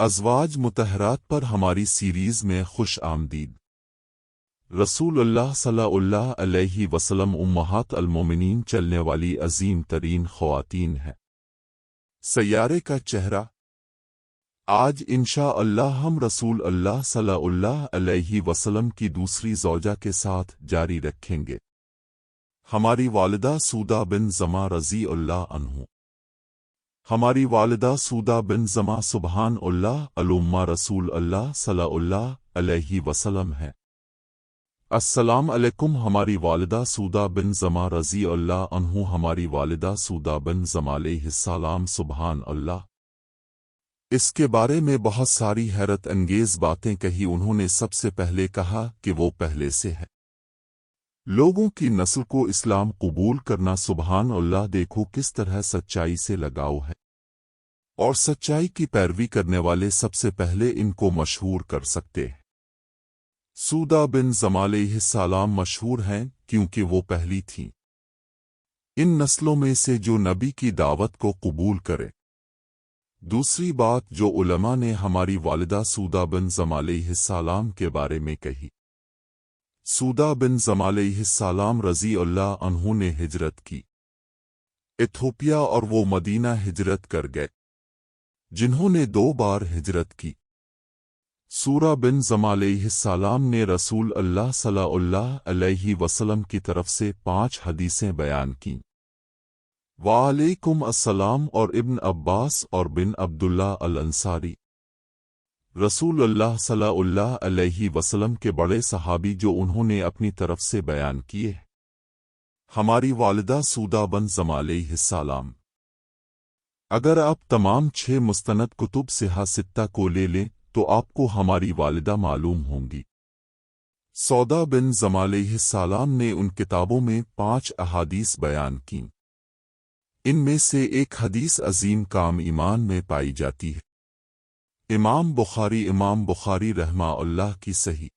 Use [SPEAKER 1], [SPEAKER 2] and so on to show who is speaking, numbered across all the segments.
[SPEAKER 1] ازواج مطہرات پر ہماری سیریز میں خوش آمدید۔ رسول اللہ صلی اللہ علیہ وسلم امہات المومنین چلنے والی عظیم ترین خواتین ہیں۔ سیارے کا چہرہ۔ آج انشاءاللہ ہم رسول اللہ صلی اللہ علیہ وسلم کی دوسری زوجہ کے ساتھ جاری رکھیں گے، ہماری والدہ سودہ بن زمع رضی اللہ عنہ۔ ہماری والدہ سودہ بن زمع سبحان اللہ الامہ رسول اللہ صلی اللہ علیہ وسلم ہے۔ السلام علیکم۔ ہماری والدہ سودہ بن زمع رضی اللہ عنہ، ہماری والدہ سودہ بن زمع علیہ السلام سبحان اللہ۔ اس کے بارے میں بہت ساری حیرت انگیز باتیں کہی۔ انہوں نے سب سے پہلے کہا کہ وہ پہلے سے ہے، لوگوں کی نسل کو اسلام قبول کرنا۔ سبحان اللہ، دیکھو کس طرح سچائی سے لگاؤ ہے، اور سچائی کی پیروی کرنے والے سب سے پہلے ان کو مشہور کر سکتے ہیں۔ سودہ بن زمع علیہ السلام مشہور ہیں کیونکہ وہ پہلی تھیں ان نسلوں میں سے جو نبی کی دعوت کو قبول کرے۔ دوسری بات جو علماء نے ہماری والدہ سودہ بن زمع علیہ السلام کے بارے میں کہی، سودہ بن زمع علیہ السلام رضی اللہ عنہ نے ہجرت کی ایتھوپیا، اور وہ مدینہ ہجرت کر گئے، جنہوں نے 2 بار ہجرت کی۔ سورہ بن زمع علیہ السلام نے رسول اللہ صلی اللہ علیہ وسلم کی طرف سے 5 حدیثیں بیان کیں۔ وعلیکم السلام۔ اور ابن عباس اور بن عبداللہ الانصاری، رسول اللہ صلی اللہ علیہ وسلم کے بڑے صحابی، جو انہوں نے اپنی طرف سے بیان کیے۔ ہماری والدہ سودہ بن زمع علیہ السلام۔ اگر آپ تمام 6 مستند کتب صحیحہ ستہ کو لے لیں تو آپ کو ہماری والدہ معلوم ہوں گی۔ سودہ بن زمع علیہ السلام نے ان کتابوں میں 5 احادیث بیان کیں۔ ان میں سے ایک حدیث عظیم کام ایمان میں پائی جاتی ہے، امام بخاری رحمہ اللہ کی صحیح۔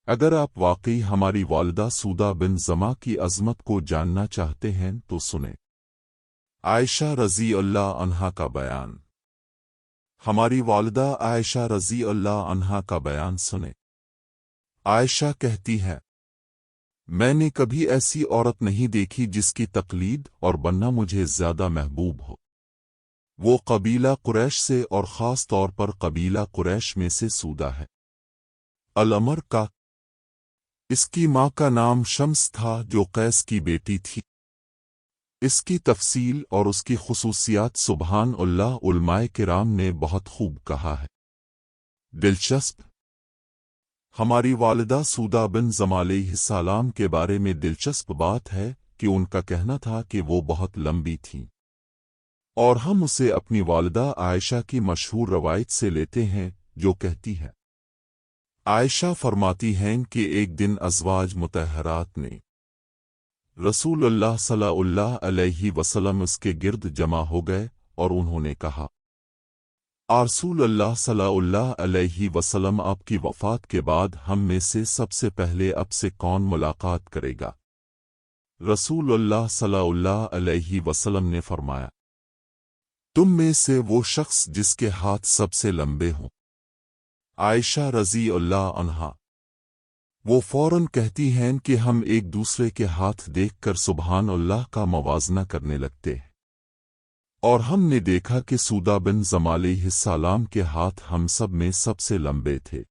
[SPEAKER 1] اگر آپ واقعی ہماری والدہ سودہ بن زمع کی عظمت کو جاننا چاہتے ہیں تو سنیں عائشہ رضی اللہ عنہا کا بیان۔ ہماری والدہ عائشہ رضی اللہ عنہا کا بیان سنیں۔ عائشہ کہتی ہے، میں نے کبھی ایسی عورت نہیں دیکھی جس کی تقلید اور بننا مجھے زیادہ محبوب ہو۔ وہ قبیلہ قریش سے، اور خاص طور پر قبیلہ قریش میں سے سودہ ہے الامر کا۔ اس کی ماں کا نام شمس تھا جو قیس کی بیٹی تھی۔ اس کی تفصیل اور اس کی خصوصیات سبحان اللہ علماء کرام نے بہت خوب کہا ہے۔ دلچسپ۔ ہماری والدہ سودہ بن زمع علیہ السلام کے بارے میں دلچسپ بات ہے کہ ان کا کہنا تھا کہ وہ بہت لمبی تھیں، اور ہم اسے اپنی والدہ عائشہ کی مشہور روایت سے لیتے ہیں جو کہتی ہے، عائشہ فرماتی ہیں کہ ایک دن ازواج مطہرات نے رسول اللہ صلی اللہ علیہ وسلم اس کے گرد جمع ہو گئے، اور انہوں نے کہا، رسول اللہ صلی اللہ علیہ وسلم، آپ کی وفات کے بعد ہم میں سے سب سے پہلے اب سے کون ملاقات کرے گا؟ رسول اللہ صلی اللہ علیہ وسلم نے فرمایا، تم میں سے وہ شخص جس کے ہاتھ سب سے لمبے ہوں۔ عائشہ رضی اللہ عنہا۔ وہ فوراً کہتی ہیں کہ ہم ایک دوسرے کے ہاتھ دیکھ کر سبحان اللہ کا موازنہ کرنے لگتے ہیں، اور ہم نے دیکھا کہ سودہ بن زمع علیہ السلام کے ہاتھ ہم سب میں سب سے لمبے تھے۔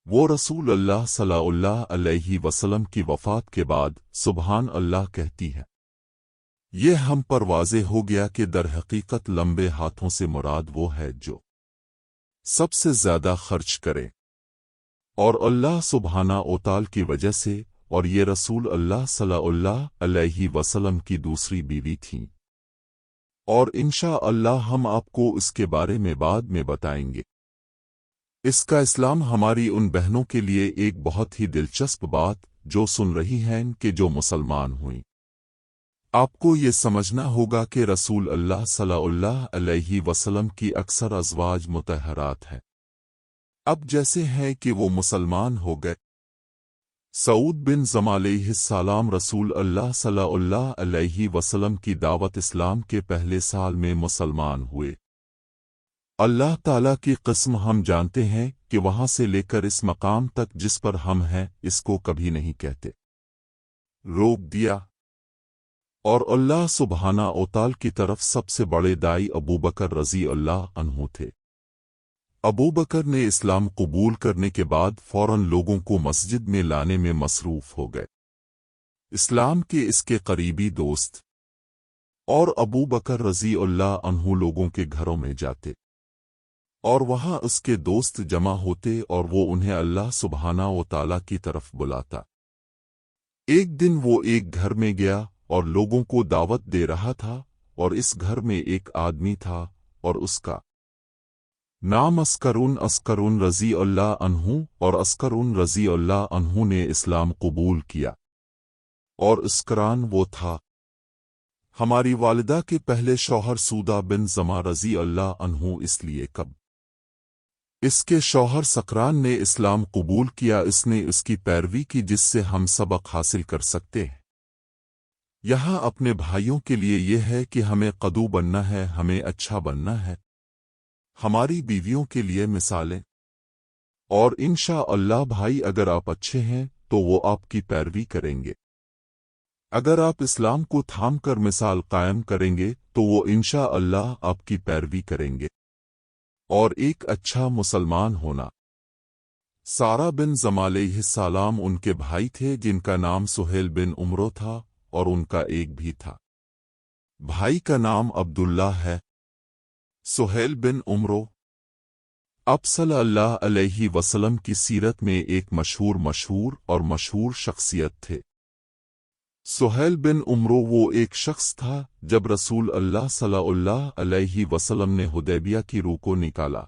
[SPEAKER 1] وہ رسول اللہ صلی اللہ علیہ وسلم کی وفات کے بعد سبحان اللہ کہتی ہے۔ یہ ہم پر واضح ہو گیا کہ در حقیقت لمبے ہاتھوں سے مراد وہ ہے جو سب سے زیادہ خرچ کرے، اور اللہ سبحانہ وتعالی کی وجہ سے، اور یہ رسول اللہ صلی اللہ علیہ وسلم کی دوسری بیوی تھیں، اور انشاءاللہ ہم آپ کو اس کے بارے میں بعد میں بتائیں گے۔ اس کا اسلام ہماری ان بہنوں کے لیے ایک بہت ہی دلچسپ بات جو سن رہی ہیں کہ جو مسلمان ہوئیں، آپ کو یہ سمجھنا ہوگا کہ رسول اللہ صلی اللہ علیہ وسلم کی اکثر ازواج مطہرات ہیں۔ اب جیسے ہیں کہ وہ مسلمان ہو گئے۔ سعود بن زمع علیہ السلام رسول اللہ صلی اللہ علیہ وسلم کی دعوت اسلام کے پہلے سال میں مسلمان ہوئے۔ اللہ تعالیٰ کی قسم ہم جانتے ہیں کہ وہاں سے لے کر اس مقام تک جس پر ہم ہیں اس کو کبھی نہیں کہتے، روک دیا۔ اور اللہ سبحانہ وتعالی کی طرف سب سے بڑے دائی ابوبکر رضی اللہ عنہ تھے۔ ابوبکر نے اسلام قبول کرنے کے بعد فوراً لوگوں کو مسجد میں لانے میں مصروف ہو گئے، اسلام کے اس کے قریبی دوست، اور ابوبکر رضی اللہ عنہ لوگوں کے گھروں میں جاتے اور وہاں اس کے دوست جمع ہوتے اور وہ انہیں اللہ سبحانہ وتعالی کی طرف بلاتا۔ ایک دن وہ ایک گھر میں گیا اور لوگوں کو دعوت دے رہا تھا، اور اس گھر میں ایک آدمی تھا اور اس کا نام عسکرون رضی اللہ عنہ، اور عسکرون رضی اللہ عنہ نے اسلام قبول کیا، اور عسکران وہ تھا ہماری والدہ کے پہلے شوہر سودہ بن زمع رضی اللہ عنہ، اس لیے کب اس کے شوہر سکران نے اسلام قبول کیا اس نے اس کی پیروی کی، جس سے ہم سبق حاصل کر سکتے ہیں۔ یہاں اپنے بھائیوں کے لیے یہ ہے کہ ہمیں قدو بننا ہے، ہمیں اچھا بننا ہے، ہماری بیویوں کے لیے مثالیں، اور انشاءاللہ بھائی اگر آپ اچھے ہیں تو وہ آپ کی پیروی کریں گے، اگر آپ اسلام کو تھام کر مثال قائم کریں گے تو وہ انشاءاللہ آپ کی پیروی کریں گے۔ اور ایک اچھا مسلمان ہونا۔ سارہ بن زمع علیہ السلام ان کے بھائی تھے جن کا نام سہیل بن عمرو تھا، اور ان کا ایک بھی تھا بھائی کا نام عبداللہ ہے۔ سہیل بن عمرو آپ صلی اللہ علیہ وسلم کی سیرت میں ایک مشہور شخصیت تھے۔ سہیل بن عمرو وہ ایک شخص تھا جب رسول اللہ صلی اللہ علیہ وسلم نے حدیبیہ کی روح کو نکالا۔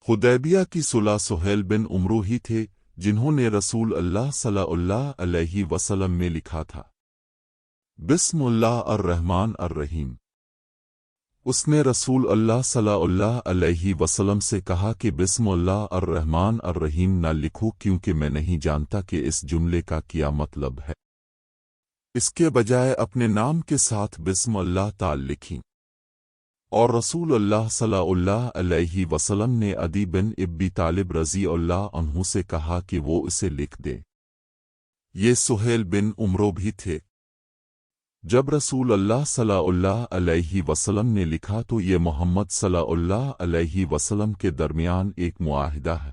[SPEAKER 1] حدیبیہ کی صلح سہیل بن عمرو ہی تھے جنہوں نے رسول اللہ صلی اللہ علیہ وسلم میں لکھا تھا بسم اللہ الرحمن الرحیم۔ اس نے رسول اللہ صلی اللہ علیہ وسلم سے کہا کہ بسم اللہ الرحمن الرحیم نہ لکھو کیونکہ میں نہیں جانتا کہ اس جملے کا کیا مطلب ہے، اس کے بجائے اپنے نام کے ساتھ بسم اللہ تعالی لکھیں۔ اور رسول اللہ صلی اللہ علیہ وسلم نے عدی بن ابی طالب رضی اللہ عنہ سے کہا کہ وہ اسے لکھ دے۔ یہ سہیل بن عمرو بھی تھے۔ جب رسول اللہ صلی اللہ علیہ وسلم نے لکھا تو یہ محمد صلی اللہ علیہ وسلم کے درمیان ایک معاہدہ ہے۔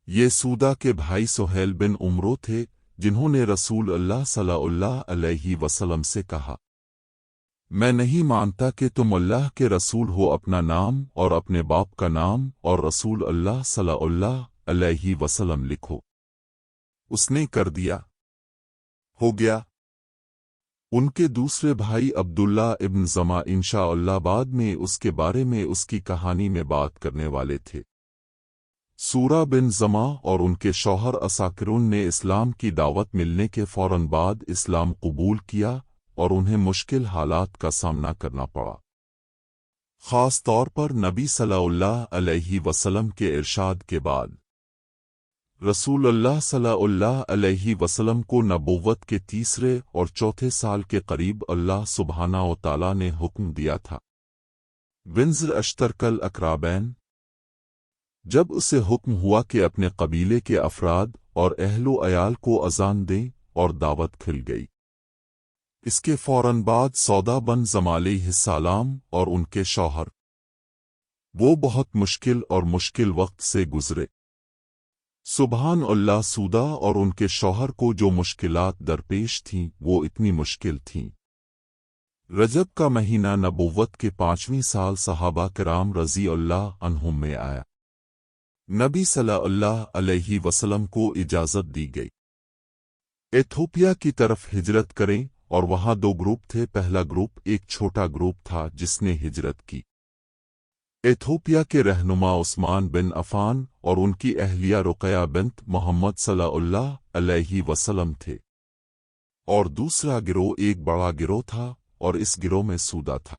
[SPEAKER 1] یہ سودہ کے بھائی سہیل بن عمرو تھے جنہوں نے رسول اللہ صلی اللہ علیہ وسلم سے کہا میں نہیں مانتا کہ تم اللہ کے رسول ہو، اپنا نام اور اپنے باپ کا نام اور رسول اللہ صلی اللہ علیہ وسلم لکھو۔ اس نے کر دیا، ہو گیا۔ ان کے دوسرے بھائی عبداللہ ابن زمع انشاءاللہ بعد میں اس کے بارے میں اس کی کہانی میں بات کرنے والے تھے۔ سورہ بن زمع اور ان کے شوہر عساکرون نے اسلام کی دعوت ملنے کے فوراً بعد اسلام قبول کیا اور انہیں مشکل حالات کا سامنا کرنا پڑا، خاص طور پر نبی صلی اللہ علیہ وسلم کے ارشاد کے بعد۔ رسول اللہ صلی اللہ علیہ وسلم کو نبوت کے تیسرے اور چوتھے سال کے قریب اللہ سبحانہ وتعالی نے حکم دیا تھا ونزر اشترکل اقرابین، جب اسے حکم ہوا کہ اپنے قبیلے کے افراد اور اہل و عیال کو اذان دیں اور دعوت کھل گئی۔ اس کے فوراً بعد سودا بن زمع علیہ السلام اور ان کے شوہر وہ بہت مشکل وقت سے گزرے۔ سبحان اللہ، سودا اور ان کے شوہر کو جو مشکلات درپیش تھیں وہ اتنی مشکل تھیں۔ رجب کا مہینہ نبوت کے 5ویں سال صحابہ کرام رضی اللہ عنہم میں آیا۔ نبی صلی اللہ علیہ وسلم کو اجازت دی گئی ایتھوپیا کی طرف ہجرت کریں، اور وہاں 2 گروپ تھے۔ پہلا گروپ ایک چھوٹا گروپ تھا جس نے ہجرت کی۔ ایتھوپیا کے رہنما عثمان بن عفان اور ان کی اہلیہ رقیہ بنت محمد صلی اللہ علیہ وسلم تھے، اور دوسرا گروہ ایک بڑا گروہ تھا اور اس گروہ میں سودا تھا۔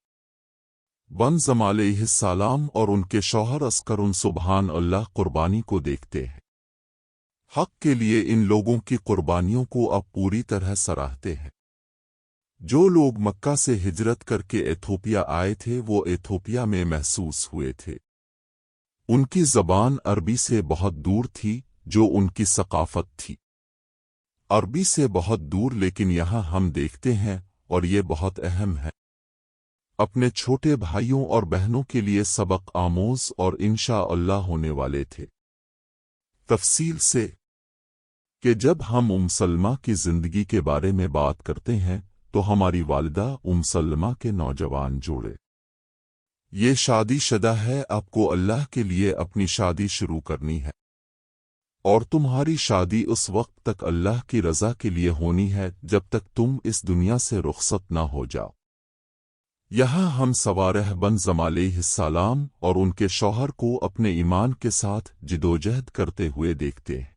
[SPEAKER 1] بن زمع علیہ السلام اور ان کے شوہر عسکرون سبحان اللہ قربانی کو دیکھتے ہیں۔ حق کے لیے ان لوگوں کی قربانیوں کو اب پوری طرح سراہتے ہیں۔ جو لوگ مکہ سے ہجرت کر کے ایتھوپیا آئے تھے وہ ایتھوپیا میں محسوس ہوئے تھے۔ ان کی زبان عربی سے بہت دور تھی جو ان کی ثقافت تھی عربی سے بہت دور، لیکن یہاں ہم دیکھتے ہیں اور یہ بہت اہم ہے، اپنے چھوٹے بھائیوں اور بہنوں کے لیے سبق آموز اور انشاءاللہ ہونے والے تھے۔ تفصیل سے کہ جب ہم سلمہ کی زندگی کے بارے میں بات کرتے ہیں تو ہماری والدہ سلمہ کے نوجوان جوڑے، یہ شادی شدہ ہے، آپ کو اللہ کے لیے اپنی شادی شروع کرنی ہے، اور تمہاری شادی اس وقت تک اللہ کی رضا کے لیے ہونی ہے جب تک تم اس دنیا سے رخصت نہ ہو جاؤ۔ یہاں ہم سوارہ بن زمہ علیہ السلام اور ان کے شوہر کو اپنے ایمان کے ساتھ جدوجہد کرتے ہوئے دیکھتے ہیں۔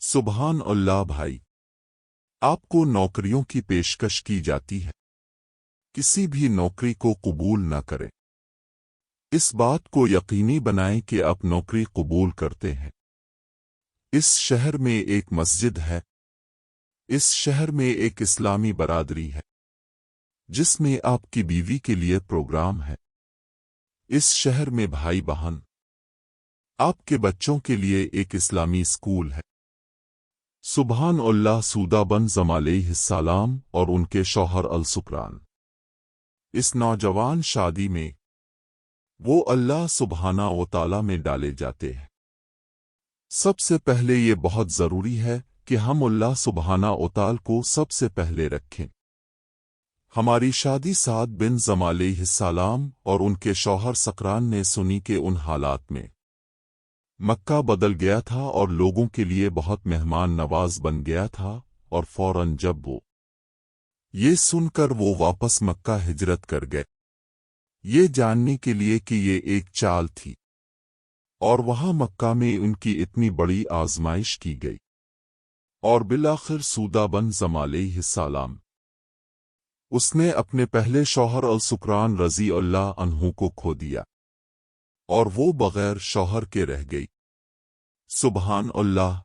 [SPEAKER 1] سبحان اللہ بھائی، آپ کو نوکریوں کی پیشکش کی جاتی ہے، کسی بھی نوکری کو قبول نہ کریں، اس بات کو یقینی بنائیں کہ آپ نوکری قبول کرتے ہیں۔ اس شہر میں ایک مسجد ہے، اس شہر میں ایک اسلامی برادری ہے جس میں آپ کی بیوی کے لیے پروگرام ہے، اس شہر میں بھائی بہن آپ کے بچوں کے لیے ایک اسلامی اسکول ہے۔ سبحان اللہ۔ سودہ بن زمہ علیہ السلام اور ان کے شوہر السکران، اس نوجوان شادی میں وہ اللہ سبحانہ و تعالی میں ڈالے جاتے ہیں۔ سب سے پہلے یہ بہت ضروری ہے کہ ہم اللہ سبحانہ و تعالی کو سب سے پہلے رکھیں۔ ہماری شادی سعد بن زمہ علیہ السلام اور ان کے شوہر سکران نے سنی کہ ان حالات میں مکہ بدل گیا تھا اور لوگوں کے لیے بہت مہمان نواز بن گیا تھا، اور فوراً جب وہ یہ سن کر وہ واپس مکہ ہجرت کر گئے، یہ جاننے کے لیے کہ یہ ایک چال تھی، اور وہاں مکہ میں ان کی اتنی بڑی آزمائش کی گئی، اور بالآخر سودہ بن زمہ علیہ السلام اس نے اپنے پہلے شوہر السکران رضی اللہ عنہ کو کھو دیا، اور وہ بغیر شوہر کے رہ گئی۔ سبحان اللہ۔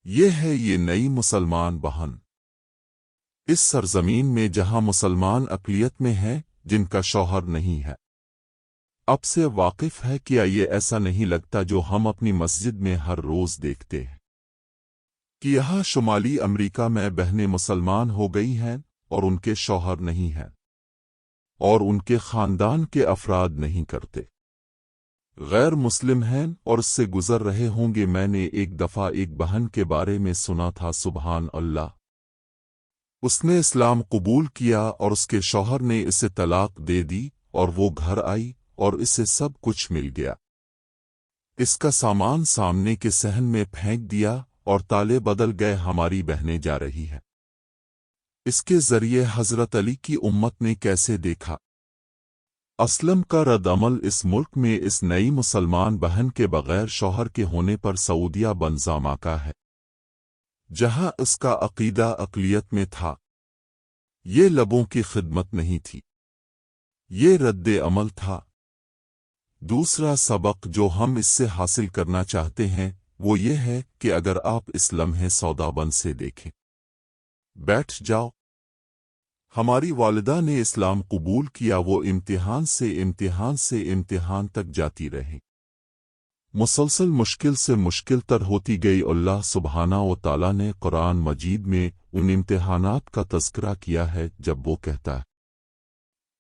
[SPEAKER 1] یہ ہے یہ نئی مسلمان بہن اس سرزمین میں جہاں مسلمان اقلیت میں ہیں جن کا شوہر نہیں ہے۔ اب سے واقف ہے کیا یہ ایسا نہیں لگتا جو ہم اپنی مسجد میں ہر روز دیکھتے ہیں کہ یہاں شمالی امریکہ میں بہنیں مسلمان ہو گئی ہیں اور ان کے شوہر نہیں ہیں، اور ان کے خاندان کے افراد نہیں کرتے، غیر مسلم ہیں اور اس سے گزر رہے ہوں گے۔ میں نے ایک دفعہ ایک بہن کے بارے میں سنا تھا، سبحان اللہ، اس نے اسلام قبول کیا اور اس کے شوہر نے اسے طلاق دے دی، اور وہ گھر آئی اور اسے سب کچھ مل گیا، اس کا سامان سامنے کے صحن میں پھینک دیا اور تالے بدل گئے۔ ہماری بہنیں جا رہی ہیں، اس کے ذریعے حضرت علی کی امت نے کیسے دیکھا اسلم کا رد عمل اس ملک میں اس نئی مسلمان بہن کے بغیر شوہر کے ہونے پر سعودیہ بن زمہ کا ہے، جہاں اس کا عقیدہ اقلیت میں تھا۔ یہ لبوں کی خدمت نہیں تھی، یہ رد عمل تھا۔ دوسرا سبق جو ہم اس سے حاصل کرنا چاہتے ہیں وہ یہ ہے کہ اگر آپ اس لمحے سودا بن سے دیکھیں، بیٹھ جاؤ۔ ہماری والدہ نے اسلام قبول کیا، وہ امتحان سے امتحان تک جاتی رہی، مسلسل مشکل سے مشکل تر ہوتی گئی۔ اللہ سبحانہ و تعالی نے قرآن مجید میں ان امتحانات کا تذکرہ کیا ہے جب وہ کہتا ہے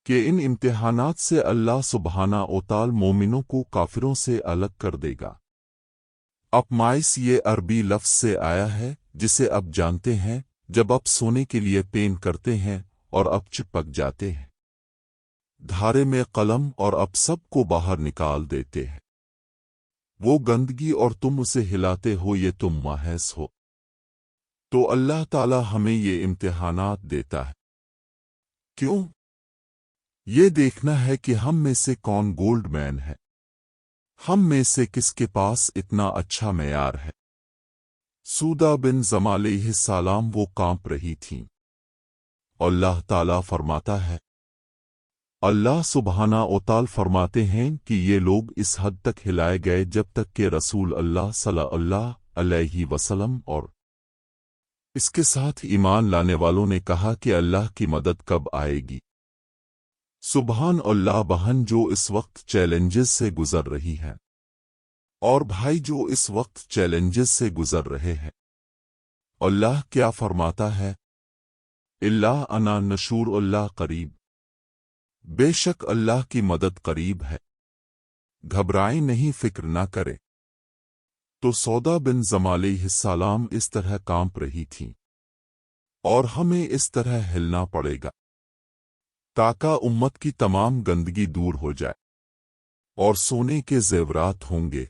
[SPEAKER 1] کہ ان امتحانات سے اللہ سبحانہ و تعالی مومنوں کو کافروں سے الگ کر دے گا۔ اپمائس یہ عربی لفظ سے آیا ہے جسے اب جانتے ہیں جب آپ سونے کے لیے پین کرتے ہیں اور اب چپک جاتے ہیں دھارے میں قلم اور اب سب کو باہر نکال دیتے ہیں، وہ گندگی اور تم اسے ہلاتے ہو، یہ تم محض ہو۔ تو اللہ تعالی ہمیں یہ امتحانات دیتا ہے کیوں؟ یہ دیکھنا ہے کہ ہم میں سے کون گولڈ مین ہے، ہم میں سے کس کے پاس اتنا اچھا معیار ہے۔ سودہ بن زمہ علیہ السلام وہ کانپ رہی تھیں۔ اللہ تعالیٰ فرماتا ہے، اللہ سبحانہ و تعالی فرماتے ہیں کہ یہ لوگ اس حد تک ہلائے گئے جب تک کہ رسول اللہ صلی اللہ علیہ وسلم اور اس کے ساتھ ایمان لانے والوں نے کہا کہ اللہ کی مدد کب آئے گی؟ سبحان اللہ بہن جو اس وقت چیلنجز سے گزر رہی ہے، اور بھائی جو اس وقت چیلنجز سے گزر رہے ہیں، اللہ کیا فرماتا ہے؟ اللہ انا نشور اللہ قریب، بے شک اللہ کی مدد قریب ہے، گھبرائیں نہیں، فکر نہ کرے۔ تو سودا بن زمعہ علیہ السلام اس طرح کانپ رہی تھیں، اور ہمیں اس طرح ہلنا پڑے گا تاکہ امت کی تمام گندگی دور ہو جائے، اور سونے کے زیورات ہوں گے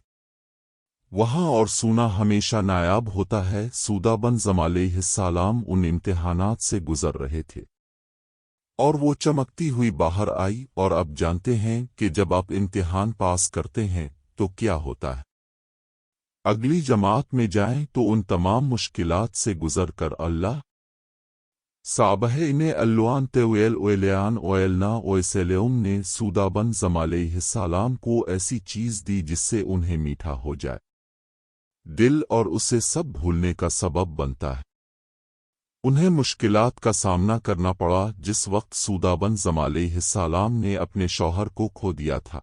[SPEAKER 1] وہاں، اور سونا ہمیشہ نایاب ہوتا ہے۔ سودا بن زمعہ علیہ السلام ان امتحانات سے گزر رہے تھے، اور وہ چمکتی ہوئی باہر آئی، اور اب جانتے ہیں کہ جب آپ امتحان پاس کرتے ہیں تو کیا ہوتا ہے۔ اگلی جماعت میں جائیں تو ان تمام مشکلات سے گزر کر اللہ صابہ انہیں اللوان تیویل اویلیان اویلنا اویسیلیوم نے سودا بن زمعہ علیہ السلام کو ایسی چیز دی جس سے انہیں میٹھا ہو جائے دل، اور اسے سب بھولنے کا سبب بنتا ہے۔ انہیں مشکلات کا سامنا کرنا پڑا جس وقت سودا بن زمعہ علیہ السلام نے اپنے شوہر کو کھو دیا تھا،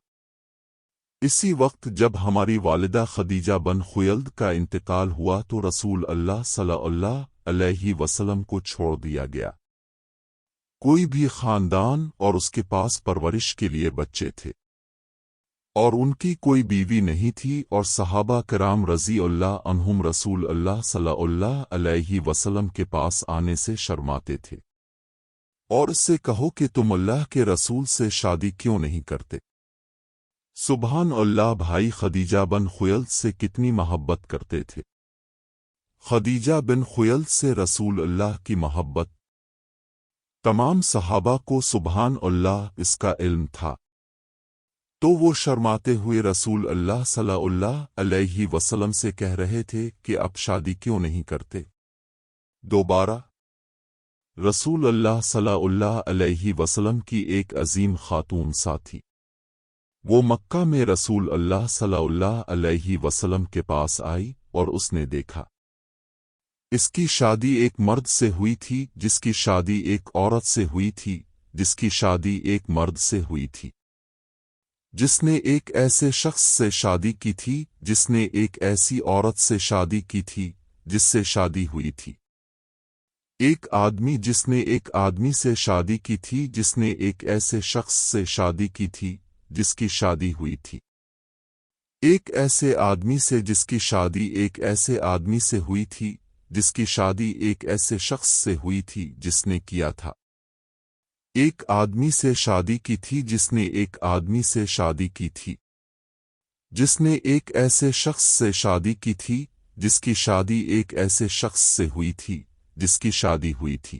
[SPEAKER 1] اسی وقت جب ہماری والدہ خدیجہ بن خویلد کا انتقال ہوا تو رسول اللہ صلی اللہ علیہ وسلم کو چھوڑ دیا گیا۔ کوئی بھی خاندان اور اس کے پاس پرورش کے لیے بچے تھے، اور ان کی کوئی بیوی نہیں تھی، اور صحابہ کرام رضی اللہ عنہم رسول اللہ صلی اللہ علیہ وسلم کے پاس آنے سے شرماتے تھے، اور اس سے کہو کہ تم اللہ کے رسول سے شادی کیوں نہیں کرتے؟ سبحان اللہ بھائی خدیجہ بن خویلد سے کتنی محبت کرتے تھے۔ خدیجہ بن خویلد سے رسول اللہ کی محبت تمام صحابہ کو سبحان اللہ اس کا علم تھا، تو وہ شرماتے ہوئے رسول اللہ صلی اللہ علیہ وسلم سے کہہ رہے تھے کہ اب شادی کیوں نہیں کرتے دوبارہ؟ رسول اللہ صلی اللہ علیہ وسلم کی ایک عظیم خاتون ساتھی، وہ مکہ میں رسول اللہ صلی اللہ علیہ وسلم کے پاس آئی، اور اس نے دیکھا اس کی شادی ایک مرد سے ہوئی تھی، جس کی شادی ایک عورت سے ہوئی تھی، جس کی شادی ایک مرد سے ہوئی تھی، جس نے ایک ایسے شخص سے شادی کی تھی، جس نے ایک ایسی عورت سے شادی کی تھی جس سے شادی ہوئی تھی، ایک آدمی جس نے ایک آدمی سے شادی کی تھی، جس نے ایک ایسے شخص سے شادی کی تھی جس کی شادی ہوئی تھی، ایک ایسے آدمی سے جس کی شادی ایک ایسے آدمی سے ہوئی تھی، جس کی شادی ایک ایسے شخص سے ہوئی تھی جس نے کیا تھا، ایک آدمی سے شادی کی تھی جس نے ایک آدمی سے شادی کی تھی، جس نے ایک ایسے شخص سے شادی کی تھی جس کی شادی ایک ایسے شخص سے ہوئی تھی جس کی شادی ہوئی تھی،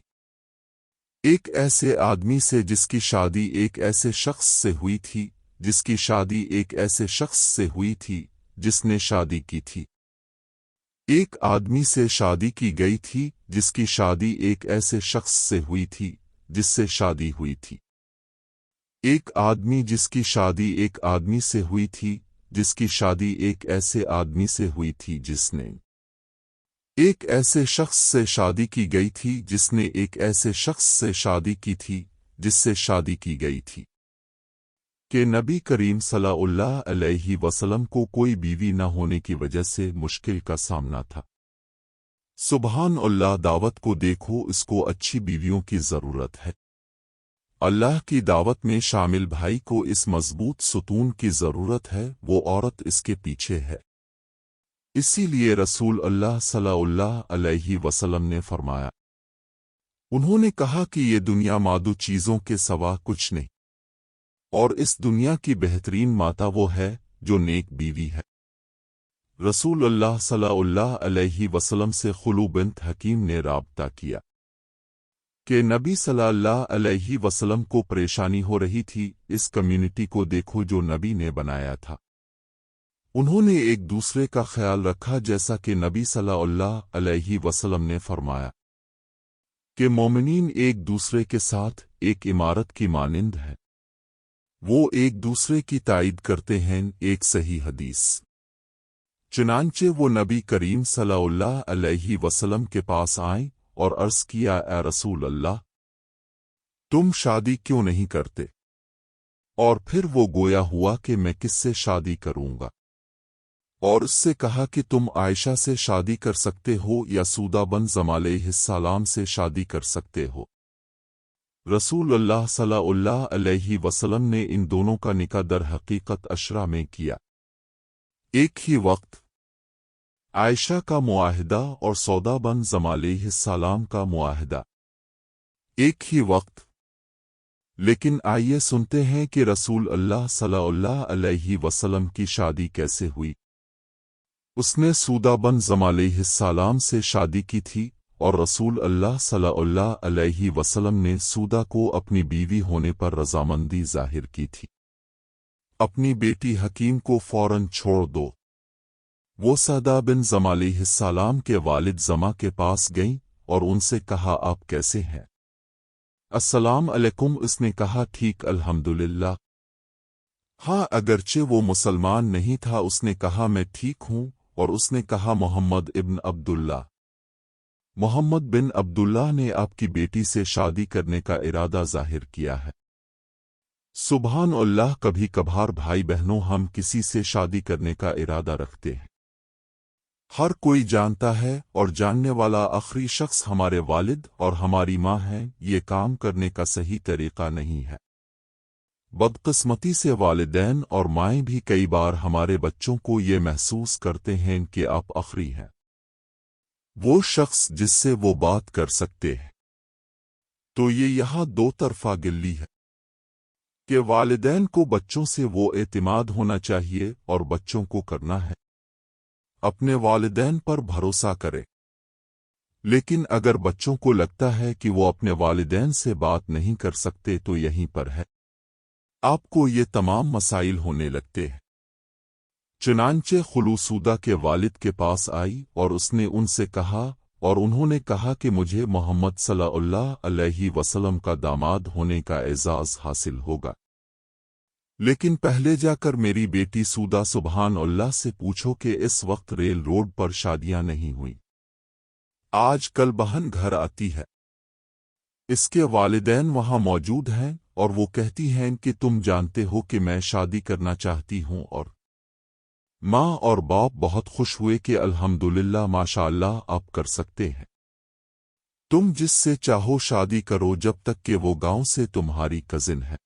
[SPEAKER 1] ایک ایسے آدمی سے جس کی شادی ایک ایسے شخص سے ہوئی تھی جس کی شادی ایک ایسے شخص سے ہوئی تھی جس نے شادی کی تھی، ایک آدمی سے شادی کی گئی تھی جس کی شادی ایک ایسے شخص سے ہوئی تھی جس سے شادی ہوئی تھی، ایک آدمی جس کی شادی ایک آدمی سے ہوئی تھی جس کی شادی ایک ایسے آدمی سے ہوئی تھی جس نے ایک ایسے شخص سے شادی کی گئی تھی جس نے ایک ایسے شخص سے شادی کی تھی جس سے شادی کی گئی تھی، کہ نبی کریم صلی اللہ علیہ وسلم کو کوئی بیوی نہ ہونے کی وجہ سے مشکل کا سامنا تھا۔ سبحان اللہ دعوت کو دیکھو، اس کو اچھی بیویوں کی ضرورت ہے۔ اللہ کی دعوت میں شامل بھائی کو اس مضبوط ستون کی ضرورت ہے، وہ عورت اس کے پیچھے ہے۔ اسی لیے رسول اللہ صلی اللہ علیہ وسلم نے فرمایا، انہوں نے کہا کہ یہ دنیا مادو چیزوں کے سوا کچھ نہیں، اور اس دنیا کی بہترین ماتا وہ ہے جو نیک بیوی ہے۔ رسول اللہ صلی اللہ علیہ وسلم سے خلو بنت حکیم نے رابطہ کیا کہ نبی صلی اللہ علیہ وسلم کو پریشانی ہو رہی تھی، اس کمیونٹی کو دیکھو جو نبی نے بنایا تھا۔ انہوں نے ایک دوسرے کا خیال رکھا، جیسا کہ نبی صلی اللہ علیہ وسلم نے فرمایا کہ مومنین ایک دوسرے کے ساتھ ایک عمارت کی مانند ہے، وہ ایک دوسرے کی تائید کرتے ہیں، ایک صحیح حدیث۔ چنانچہ وہ نبی کریم صلی اللہ علیہ وسلم کے پاس آئیں اور عرض کیا اے رسول اللہ تم شادی کیوں نہیں کرتے؟ اور پھر وہ گویا ہوا کہ میں کس سے شادی کروں گا، اور اس سے کہا کہ تم عائشہ سے شادی کر سکتے ہو یا سودہ بن زمع علیہ السلام سے شادی کر سکتے ہو۔ رسول اللہ صلی اللہ علیہ وسلم نے ان دونوں کا نکاح در حقیقت عشرہ میں کیا، ایک ہی وقت عائشہ کا معاہدہ اور سودہ بن زمع علیہ السلام کا معاہدہ ایک ہی وقت۔ لیکن آئیے سنتے ہیں کہ رسول اللہ صلی اللہ علیہ وسلم کی شادی کیسے ہوئی۔ اس نے سودہ بن زمع علیہ السلام سے شادی کی تھی، اور رسول اللہ صلی اللہ علیہ وسلم نے سودہ کو اپنی بیوی ہونے پر رضامندی ظاہر کی تھی۔ اپنی بیٹی حکیم کو فوراً چھوڑ دو۔ وہ سودہ بن زمع علیہ السلام کے والد زمع کے پاس گئیں اور ان سے کہا آپ کیسے ہیں؟ السلام علیکم۔ اس نے کہا ٹھیک الحمدللہ۔ ہاں اگرچہ وہ مسلمان نہیں تھا، اس نے کہا میں ٹھیک ہوں، اور اس نے کہا محمد ابن عبداللہ۔ محمد بن عبداللہ نے آپ کی بیٹی سے شادی کرنے کا ارادہ ظاہر کیا ہے۔ سبحان اللہ، کبھی کبھار بھائی بہنوں ہم کسی سے شادی کرنے کا ارادہ رکھتے ہیں۔ ہر کوئی جانتا ہے اور جاننے والا آخری شخص ہمارے والد اور ہماری ماں ہیں، یہ کام کرنے کا صحیح طریقہ نہیں ہے۔ بدقسمتی سے والدین اور مائیں بھی کئی بار ہمارے بچوں کو یہ محسوس کرتے ہیں کہ آپ آخری ہیں، وہ شخص جس سے وہ بات کر سکتے ہیں۔ تو یہ یہاں دو طرفہ گلی ہے کہ والدین کو بچوں سے وہ اعتماد ہونا چاہیے اور بچوں کو کرنا ہے اپنے والدین پر بھروسہ کرے۔ لیکن اگر بچوں کو لگتا ہے کہ وہ اپنے والدین سے بات نہیں کر سکتے تو یہیں پر ہے آپ کو یہ تمام مسائل ہونے لگتے ہیں۔ چنانچہ خلوصودہ کے والد کے پاس آئی اور اس نے ان سے کہا، اور انہوں نے کہا کہ مجھے محمد صلی اللہ علیہ وسلم کا داماد ہونے کا اعزاز حاصل ہوگا، لیکن پہلے جا کر میری بیٹی سودہ سبحان اللہ سے پوچھو کہ اس وقت ریل روڈ پر شادیاں نہیں ہوئیں، آج کل بہن گھر آتی ہے، اس کے والدین وہاں موجود ہیں اور وہ کہتی ہیں کہ تم جانتے ہو کہ میں شادی کرنا چاہتی ہوں، اور ماں اور باپ بہت خوش ہوئے کہ الحمدللہ ماشاءاللہ آپ کر سکتے ہیں، تم جس سے چاہو شادی کرو جب تک کہ وہ گاؤں سے تمہاری کزن ہے۔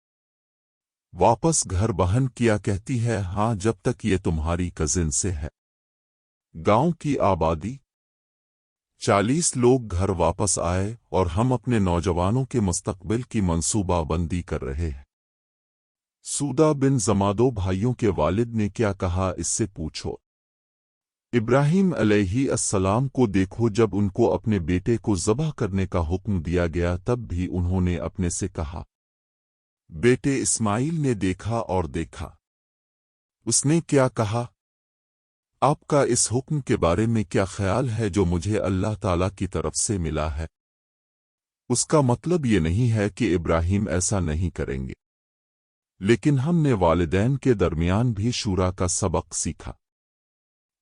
[SPEAKER 1] واپس گھر بہن کیا کہتی ہے، ہاں جب تک یہ تمہاری کزن سے ہے۔ گاؤں کی آبادی 40 لوگ گھر واپس آئے اور ہم اپنے نوجوانوں کے مستقبل کی منصوبہ بندی کر رہے ہیں۔ سودہ بن زمع دو بھائیوں کے والد نے کیا کہا اس سے پوچھو۔ ابراہیم علیہ السلام کو دیکھو، جب ان کو اپنے بیٹے کو ذبح کرنے کا حکم دیا گیا تب بھی انہوں نے اپنے سے کہا۔ بیٹے اسماعیل نے دیکھا اور دیکھا، اس نے کیا کہا؟ آپ کا اس حکم کے بارے میں کیا خیال ہے جو مجھے اللہ تعالیٰ کی طرف سے ملا ہے؟ اس کا مطلب یہ نہیں ہے کہ ابراہیم ایسا نہیں کریں گے، لیکن ہم نے والدین کے درمیان بھی شورا کا سبق سیکھا۔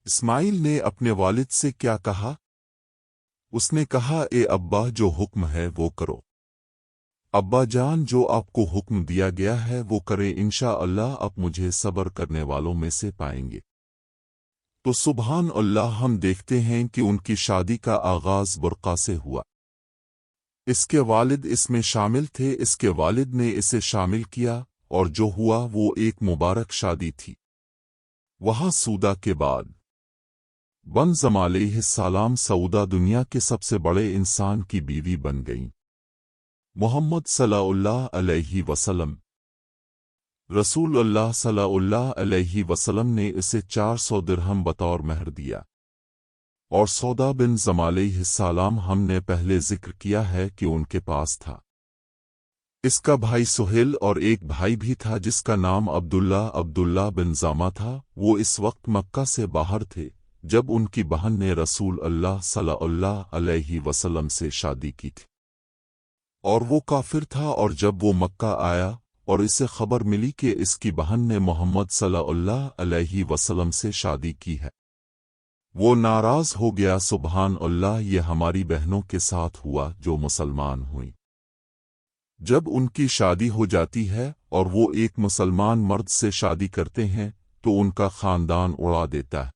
[SPEAKER 1] اسماعیل نے اپنے والد سے کیا کہا؟ اس نے کہا اے ابا، جو حکم ہے وہ کرو۔ ابا جان، جو آپ کو حکم دیا گیا ہے وہ کریں، انشاءاللہ آپ مجھے صبر کرنے والوں میں سے پائیں گے۔ تو سبحان اللہ، ہم دیکھتے ہیں کہ ان کی شادی کا آغاز برقع سے ہوا۔ اس کے والد اس میں شامل تھے، اس کے والد نے اسے شامل کیا، اور جو ہوا وہ ایک مبارک شادی تھی۔ وہاں سودہ کے بعد بن زمع علیہ السلام سعودہ دنیا کے سب سے بڑے انسان کی بیوی بن گئیں۔ محمد صلی اللہ علیہ وسلم رسول اللہ صلی اللہ علیہ وسلم نے اسے 400 درہم بطور مہر دیا، اور سودہ بن زمع علیہ السلام ہم نے پہلے ذکر کیا ہے کہ ان کے پاس تھا۔ اس کا بھائی سہیل اور ایک بھائی بھی تھا جس کا نام عبداللہ بن زمع تھا۔ وہ اس وقت مکہ سے باہر تھے جب ان کی بہن نے رسول اللہ صلی اللہ علیہ وسلم سے شادی کی تھی، اور وہ کافر تھا، اور جب وہ مکہ آیا اور اسے خبر ملی کہ اس کی بہن نے محمد صلی اللہ علیہ وسلم سے شادی کی ہے، وہ ناراض ہو گیا، سبحان اللہ، یہ ہماری بہنوں کے ساتھ ہوا جو مسلمان ہوئیں۔ جب ان کی شادی ہو جاتی ہے اور وہ ایک مسلمان مرد سے شادی کرتے ہیں تو ان کا خاندان اڑا دیتا ہے۔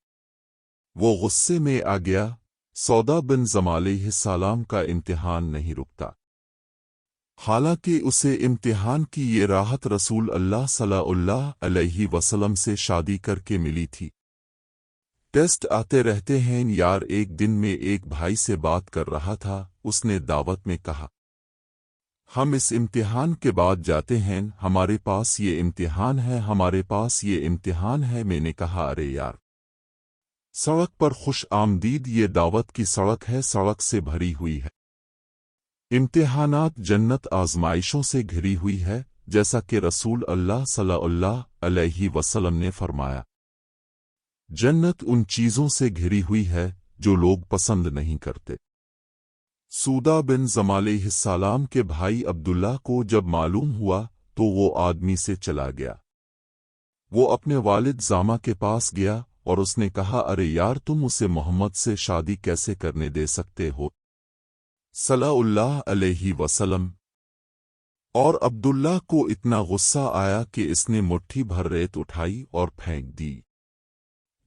[SPEAKER 1] وہ غصے میں آ گیا۔ سودا بن زمعہ علیہ السلام کا امتحان نہیں رکتا، حالانکہ اسے امتحان کی یہ راحت رسول اللہ صلی اللہ علیہ وسلم سے شادی کر کے ملی تھی۔ ٹیسٹ آتے رہتے ہیں یار۔ ایک دن میں ایک بھائی سے بات کر رہا تھا، اس نے دعوت میں کہا ہم اس امتحان کے بعد جاتے ہیں، ہمارے پاس یہ امتحان ہے، ہمارے پاس یہ امتحان ہے۔ میں نے کہا ارے یار، سڑک پر خوش آمدید، یہ دعوت کی سڑک ہے، سڑک سے بھری ہوئی ہے، امتحانات جنت آزمائشوں سے گھری ہوئی ہے، جیسا کہ رسول اللہ صلی اللہ علیہ وسلم نے فرمایا۔ جنت ان چیزوں سے گھری ہوئی ہے جو لوگ پسند نہیں کرتے۔ سودا بن زمعہ علیہ السلام کے بھائی عبداللہ کو جب معلوم ہوا تو وہ آدمی سے چلا گیا۔ وہ اپنے والد زامہ کے پاس گیا اور اس نے کہا ارے یار، تم اسے محمد سے شادی کیسے کرنے دے سکتے ہو صلی اللہ علیہ وسلم؟ اور عبداللہ کو اتنا غصہ آیا کہ اس نے مٹھی بھر ریت اٹھائی اور پھینک دی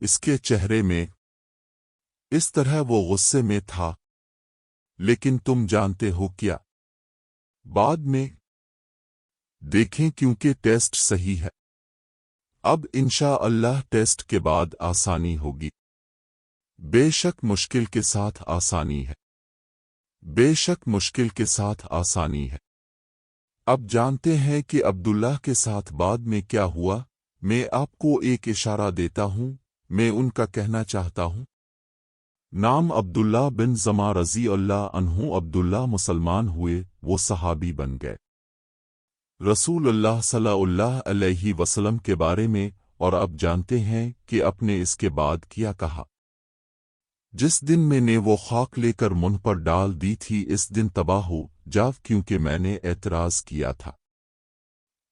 [SPEAKER 1] اس کے چہرے میں۔ اس طرح وہ غصے میں تھا، لیکن تم جانتے ہو کیا؟ بعد میں دیکھیں کیونکہ ٹیسٹ صحیح ہے۔ اب انشاءاللہ ٹیسٹ کے بعد آسانی ہوگی، بے شک مشکل کے ساتھ آسانی ہے، بے شک مشکل کے ساتھ آسانی ہے۔ اب جانتے ہیں کہ عبداللہ کے ساتھ بعد میں کیا ہوا۔ میں آپ کو ایک اشارہ دیتا ہوں، میں ان کا کہنا چاہتا ہوں۔ نام عبداللہ بن زمعہ رضی اللہ عنہ۔ عبداللہ مسلمان ہوئے، وہ صحابی بن گئے رسول اللہ صلی اللہ علیہ وسلم کے بارے میں، اور اب جانتے ہیں کہ اپنے اس کے بعد کیا کہا۔ جس دن میں نے وہ خاک لے کر منہ پر ڈال دی تھی، اس دن تباہ ہو جاؤ، کیونکہ میں نے اعتراض کیا تھا۔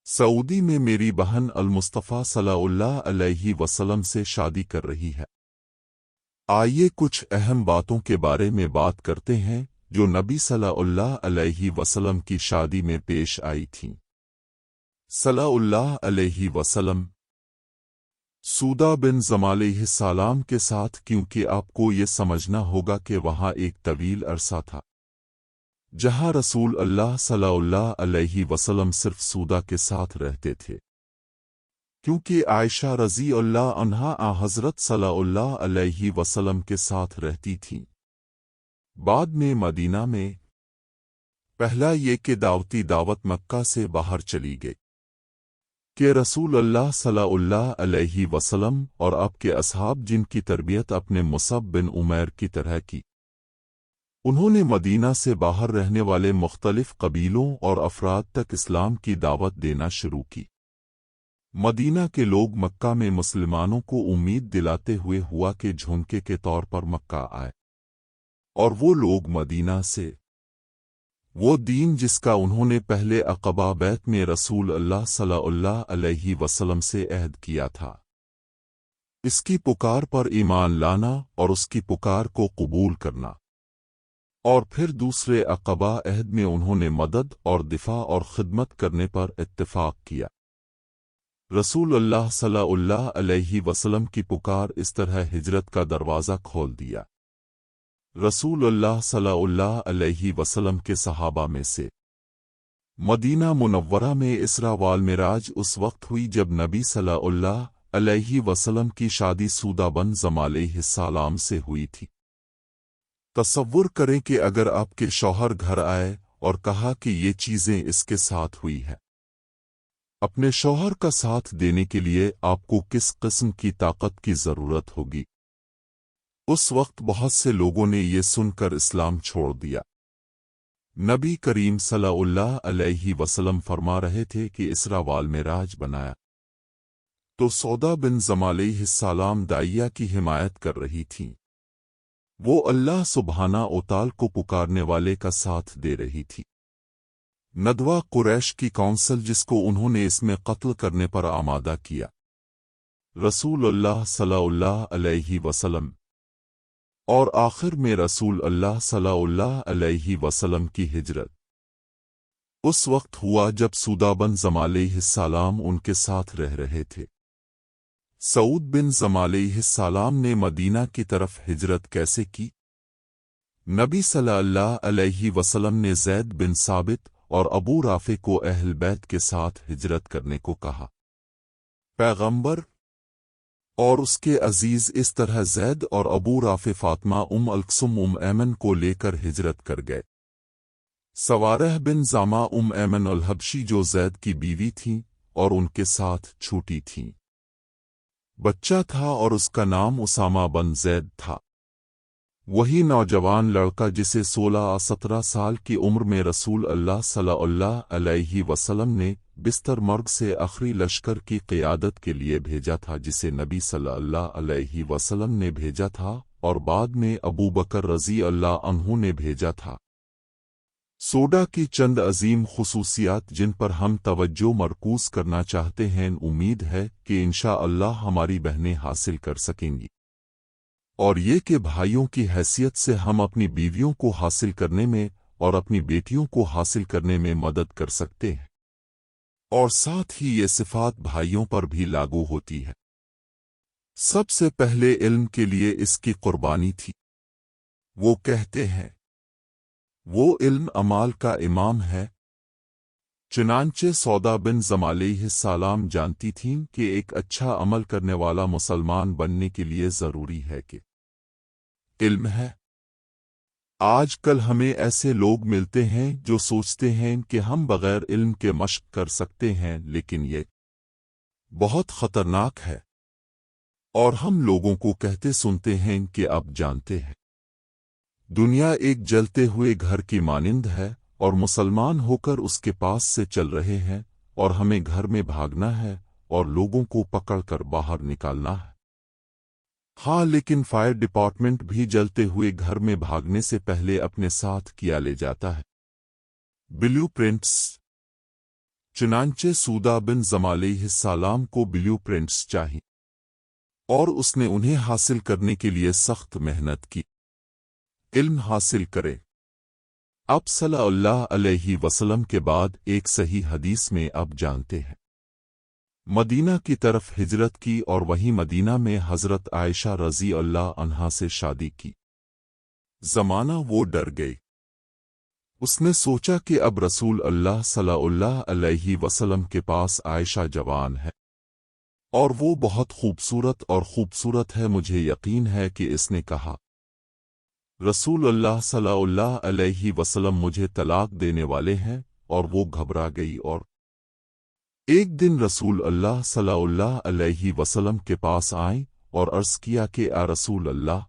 [SPEAKER 1] سعودی میں میری بہن المصطفیٰ صلی اللہ علیہ وسلم سے شادی کر رہی ہے۔ آئیے کچھ اہم باتوں کے بارے میں بات کرتے ہیں جو نبی صلی اللہ علیہ وسلم کی شادی میں پیش آئی تھیں۔ صلی اللہ علیہ وسلم سودا بن زمعہ علیہ السلام کے ساتھ، کیونکہ آپ کو یہ سمجھنا ہوگا کہ وہاں ایک طویل عرصہ تھا جہاں رسول اللہ صلی اللہ علیہ وسلم صرف سودا کے ساتھ رہتے تھے، کیونکہ عائشہ رضی اللہ عنہا حضرت صلی اللہ علیہ وسلم کے ساتھ رہتی تھیں۔ بعد میں مدینہ میں پہلا یہ کہ دعوتی دعوت مکہ سے باہر چلی گئی کہ رسول اللہ صلی اللہ علیہ وسلم اور آپ کے اصحاب، جن کی تربیت اپنے مصعب بن عمیر کی طرح کی، انہوں نے مدینہ سے باہر رہنے والے مختلف قبیلوں اور افراد تک اسلام کی دعوت دینا شروع کی۔ مدینہ کے لوگ مکہ میں مسلمانوں کو امید دلاتے ہوئے ہوا کہ جھونکے کے طور پر مکہ آئے، اور وہ لوگ مدینہ سے وہ دین جس کا انہوں نے پہلے عقبہ بیعت میں رسول اللہ صلی اللہ علیہ وسلم سے عہد کیا تھا، اس کی پکار پر ایمان لانا اور اس کی پکار کو قبول کرنا، اور پھر دوسرے عقبہ عہد میں انہوں نے مدد اور دفاع اور خدمت کرنے پر اتفاق کیا۔ رسول اللہ صلی اللہ علیہ وسلم کی پکار اس طرح ہجرت کا دروازہ کھول دیا۔ رسول اللہ صلی اللہ علیہ وسلم کے صحابہ میں سے مدینہ منورہ میں اسراء والمعراج اس وقت ہوئی جب نبی صلی اللہ علیہ وسلم کی شادی سودا بن زمعہ علیہ السلام سے ہوئی تھی۔ تصور کریں کہ اگر آپ کے شوہر گھر آئے اور کہا کہ یہ چیزیں اس کے ساتھ ہوئی ہیں، اپنے شوہر کا ساتھ دینے کے لیے آپ کو کس قسم کی طاقت کی ضرورت ہوگی؟ اس وقت بہت سے لوگوں نے یہ سن کر اسلام چھوڑ دیا۔ نبی کریم صلی اللہ علیہ وسلم فرما رہے تھے کہ اسراء والمعراج بنایا تو سودا بن زمعہ علیہ السلام داعیہ کی حمایت کر رہی تھیں، وہ اللہ سبحانہ وتعالی کو پکارنے والے کا ساتھ دے رہی تھی۔ ندوہ قریش کی کونسل جس کو انہوں نے اس میں قتل کرنے پر آمادہ کیا، رسول اللہ صلی اللہ علیہ وسلم اور آخر میں رسول اللہ صلی اللہ علیہ وسلم کی ہجرت اس وقت ہوا جب سودا بن زمع علیہ السلام ان کے ساتھ رہ رہے تھے۔ سعود بن زمع علیہ السلام نے مدینہ کی طرف ہجرت کیسے کی؟ نبی صلی اللہ علیہ وسلم نے زید بن ثابت اور ابو رافع کو اہل بیت کے ساتھ ہجرت کرنے کو کہا۔ پیغمبر اور اس کے عزیز اس طرح زید اور ابو رافع فاطمہ الکثم ایمن کو لے کر ہجرت کر گئے۔ سوارہ بن زامہ ایمن الحبشی جو زید کی بیوی تھیں اور ان کے ساتھ چھوٹی تھیں، بچہ تھا اور اس کا نام اسامہ بن زید تھا۔ وہی نوجوان لڑکا جسے 16-17 سال کی عمر میں رسول اللہ صلی اللہ علیہ وسلم نے بستر مرگ سے آخری لشکر کی قیادت کے لیے بھیجا تھا، جسے نبی صلی اللہ علیہ وسلم نے بھیجا تھا اور بعد میں ابو بکر رضی اللہ عنہ نے بھیجا تھا۔ سوڈا کی چند عظیم خصوصیات جن پر ہم توجہ مرکوز کرنا چاہتے ہیں، امید ہے کہ انشاءاللہ ہماری بہنیں حاصل کر سکیں گی، اور یہ کہ بھائیوں کی حیثیت سے ہم اپنی بیویوں کو حاصل کرنے میں اور اپنی بیٹیوں کو حاصل کرنے میں مدد کر سکتے ہیں، اور ساتھ ہی یہ صفات بھائیوں پر بھی لاگو ہوتی ہے۔ سب سے پہلے علم کے لیے اس کی قربانی تھی۔ وہ کہتے ہیں وہ علم عمال کا امام ہے۔ چنانچہ سودا بن زمع علیہ السلام جانتی تھیں کہ ایک اچھا عمل کرنے والا مسلمان بننے کے لیے ضروری ہے کہ علم ہے۔ آج کل ہمیں ایسے لوگ ملتے ہیں جو سوچتے ہیں کہ ہم بغیر علم کے مشق کر سکتے ہیں، لیکن یہ بہت خطرناک ہے، اور ہم لوگوں کو کہتے سنتے ہیں کہ اب جانتے ہیں۔ دنیا ایک جلتے ہوئے گھر کی مانند ہے، اور مسلمان ہو کر اس کے پاس سے چل رہے ہیں، اور ہمیں گھر میں بھاگنا ہے اور لوگوں کو پکڑ کر باہر نکالنا ہے۔ ہاں، لیکن فائر ڈپارٹمنٹ بھی جلتے ہوئے گھر میں بھاگنے سے پہلے اپنے ساتھ کیا لے جاتا ہے؟ Blue prints. چنانچہ سودا بن زمع علیہ السلام کو بلیو پرنٹس چاہیے، اور اس نے انہیں حاصل کرنے کے لیے سخت محنت کی۔ علم حاصل کرے۔ اب صلی اللہ علیہ وسلم کے بعد ایک صحیح حدیث میں اب جانتے ہیں مدینہ کی طرف ہجرت کی، اور وہیں مدینہ میں حضرت عائشہ رضی اللہ عنہا سے شادی کی۔ زمانہ وہ ڈر گئی۔ اس نے سوچا کہ اب رسول اللہ صلی اللہ علیہ وسلم کے پاس عائشہ جوان ہے، اور وہ بہت خوبصورت ہے۔ مجھے یقین ہے کہ اس نے کہا رسول اللہ صلی اللہ علیہ وسلم مجھے طلاق دینے والے ہیں، اور وہ گھبرا گئی، اور ایک دن رسول اللہ صلی اللہ علیہ وسلم کے پاس آئیں اور عرض کیا کہ اے رسول اللہ۔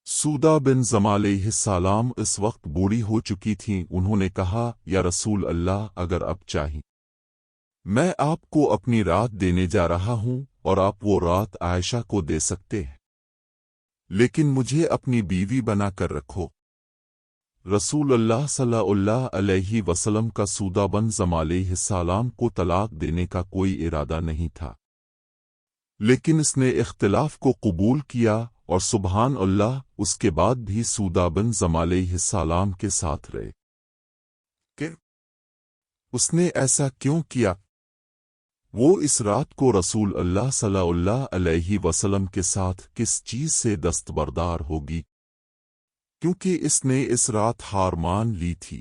[SPEAKER 1] سودا بن زمع علیہ السلام اس وقت بوڑھی ہو چکی تھیں۔ انہوں نے کہا یا رسول اللہ، اگر اب چاہیں میں آپ کو اپنی رات دینے جا رہا ہوں، اور آپ وہ رات عائشہ کو دے سکتے ہیں، لیکن مجھے اپنی بیوی بنا کر رکھو۔ رسول اللہ صلی اللہ علیہ وسلم کا سودا بن زمع علیہ السلام کو طلاق دینے کا کوئی ارادہ نہیں تھا، لیکن اس نے اختلاف کو قبول کیا، اور سبحان اللہ اس کے بعد بھی سودا بن زمع علیہ السلام کے ساتھ رہے۔ کہ اس نے ایسا کیوں کیا؟ وہ اس رات کو رسول اللہ صلی اللہ علیہ وسلم کے ساتھ کس چیز سے دستبردار ہوگی؟ کیونکہ اس نے اس رات ہار مان لی تھی،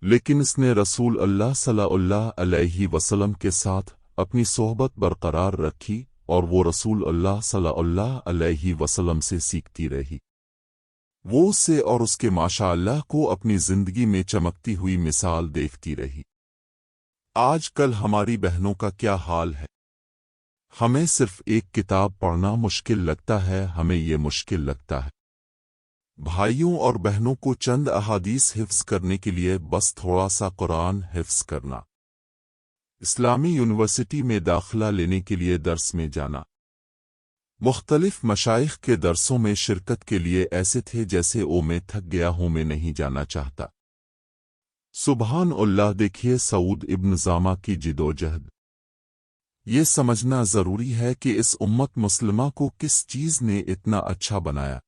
[SPEAKER 1] لیکن اس نے رسول اللہ صلی اللہ علیہ وسلم کے ساتھ اپنی صحبت برقرار رکھی، اور وہ رسول اللہ صلی اللہ علیہ وسلم سے سیکھتی رہی۔ وہ اس سے اور اس کے ماشاءاللہ کو اپنی زندگی میں چمکتی ہوئی مثال دیکھتی رہی۔ آج کل ہماری بہنوں کا کیا حال ہے؟ ہمیں صرف ایک کتاب پڑھنا مشکل لگتا ہے، ہمیں یہ مشکل لگتا ہے بھائیوں اور بہنوں کو چند احادیث حفظ کرنے کے لیے بس تھوڑا سا قرآن حفظ کرنا، اسلامی یونیورسٹی میں داخلہ لینے کے لیے درس میں جانا، مختلف مشائخ کے درسوں میں شرکت کے لیے ایسے تھے جیسے او میں تھک گیا ہوں، میں نہیں جانا چاہتا۔ سبحان اللہ! دیکھیے سعود ابن زامہ کی جدوجہد، یہ سمجھنا ضروری ہے کہ اس امت مسلمہ کو کس چیز نے اتنا اچھا بنایا۔